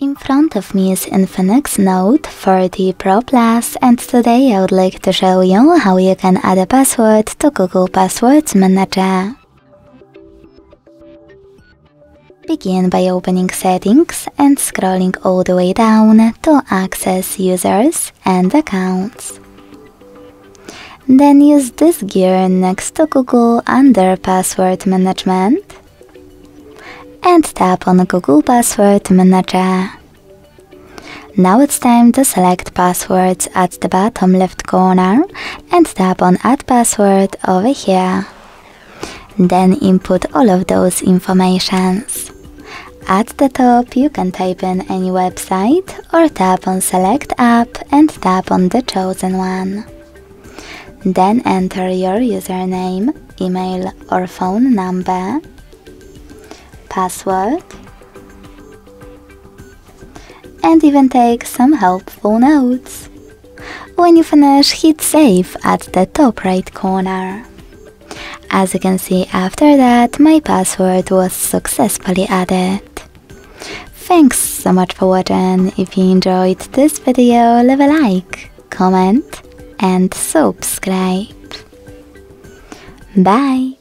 In front of me is Infinix Note 30 Pro Plus, and today I would like to show you how you can add a password to Google Passwords Manager. Begin by opening Settings and scrolling all the way down to access users and accounts. Then use this gear next to Google under Password Management and tap on Google Password Manager. Now it's time to select passwords at the bottom left corner and tap on Add Password over here. Then input all of those informations. At the top you can type in any website or tap on Select App and tap on the chosen one. Then enter your username, email or phone number, password, and even take some helpful notes. When you finish, hit save at the top right corner. As you can see, after that, my password was successfully added. Thanks so much for watching. If you enjoyed this video, leave a like, comment and subscribe. Bye!